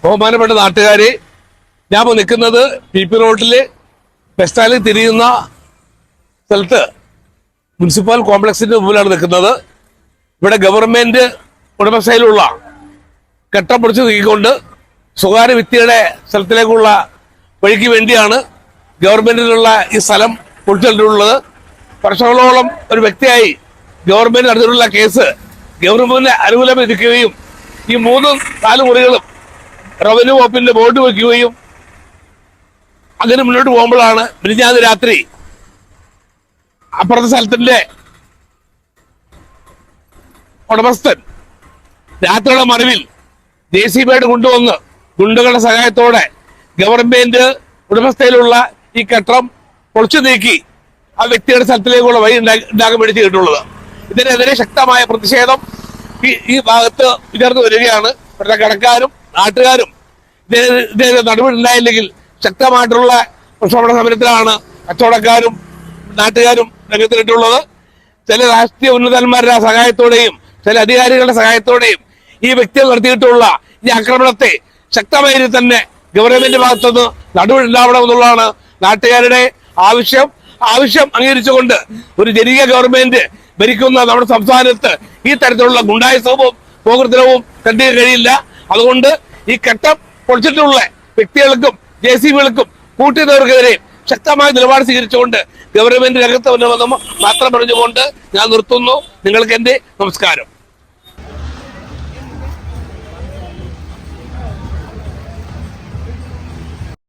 ബഹുമാനപ്പെട്ട നാട്ടുകാരെ, ഞാൻ നിൽക്കുന്നത് PP റോഡില് ബസ് സ്റ്റാൻഡിൽ തിരിയുന്ന സ്ഥലത്ത് മുനിസിപ്പൽ കോംപ്ലക്സിന്റെ മുമ്പിലാണ് നിൽക്കുന്നത്. ഇവിടെ ഗവൺമെന്റ് ഉടമസ്ഥയിലുള്ള കെട്ടം പൊടിച്ച് നീക്കിക്കൊണ്ട് സ്വകാര്യ വ്യക്തിയുടെ സ്ഥലത്തിലേക്കുള്ള വഴിക്ക് വേണ്ടിയാണ് ഗവൺമെന്റിനുള്ള ഈ സ്ഥലം പൊളിച്ചിട്ടുള്ളത്. വർഷങ്ങളോളം ഒരു വ്യക്തിയായി ഗവൺമെന്റ് നടത്തിയിട്ടുള്ള കേസ് ഗവൺമെന്റിന് അനുകൂലമായിരിക്കുകയും ഈ 3-4 മുറികളും റവന്യൂ വകുപ്പിന്റെ ബോർഡ് വയ്ക്കുകയും അങ്ങനെ മുന്നോട്ട് പോകുമ്പോഴാണ് മിനിഞ്ഞാന്ന് രാത്രി അപ്പുറത്തെ സ്ഥലത്തിന്റെ ഉടമസ്ഥൻ രാത്രിയുടെ മറവിൽ JCB കൊണ്ടുവന്ന് ഗുണ്ടകളുടെ സഹായത്തോടെ ഗവൺമെന്റ് ഉടമസ്ഥയിലുള്ള ഈ കെട്ടം പൊളിച്ചു നീക്കി ആ വ്യക്തിയുടെ സ്ഥലത്തിലേക്കുള്ള വഴി ഉണ്ടാക്കാൻ വേണ്ടി ചെയ്തിട്ടുള്ളത്. ഇതിനെതിരെ ശക്തമായ പ്രതിഷേധം ഈ ഭാഗത്ത് ഉയർന്നു വരികയാണ്. ഇവരുടെ കടക്കാരും നാട്ടുകാരും ഇതിനെതിരെ നടപടി ഉണ്ടായില്ലെങ്കിൽ ശക്തമായിട്ടുള്ള പ്രക്ഷോഭ സമരത്തിലാണ് കച്ചവടക്കാരും നാട്ടുകാരും രംഗത്തിട്ടുള്ളത്. ചില രാഷ്ട്രീയ ഉന്നതന്മാരുടെ സഹായത്തോടെയും ചില അധികാരികളുടെ സഹായത്തോടെയും ഈ വ്യക്തികൾ നടത്തിയിട്ടുള്ള ഈ ആക്രമണത്തെ ശക്തമായി തന്നെ ഗവൺമെന്റ് ഭാഗത്തുനിന്ന് നടപടി ഉണ്ടാവണമെന്നുള്ളതാണ് നാട്ടുകാരുടെ ആവശ്യം അംഗീകരിച്ചുകൊണ്ട് ഒരു ജനകീയ ഗവൺമെന്റ് ഭരിക്കുന്ന നമ്മുടെ സംസ്ഥാനത്ത് ഈ തരത്തിലുള്ള ഗുണ്ടായുസവും പോകൃത്തരവും കണ്ടു കഴിയില്ല. അതുകൊണ്ട് ഈ കെട്ടം പൊളിച്ചിട്ടുള്ള വ്യക്തികൾക്കും JCBകൾക്കും കൂട്ടിയവർക്കെതിരെ ശക്തമായ നിലപാട് സ്വീകരിച്ചുകൊണ്ട് ഗവൺമെന്റ് രംഗത്ത് വരണമെന്ന് മാത്രം പറഞ്ഞുകൊണ്ട് ഞാൻ നിർത്തുന്നു. നിങ്ങൾക്ക് എന്റെ നമസ്കാരം.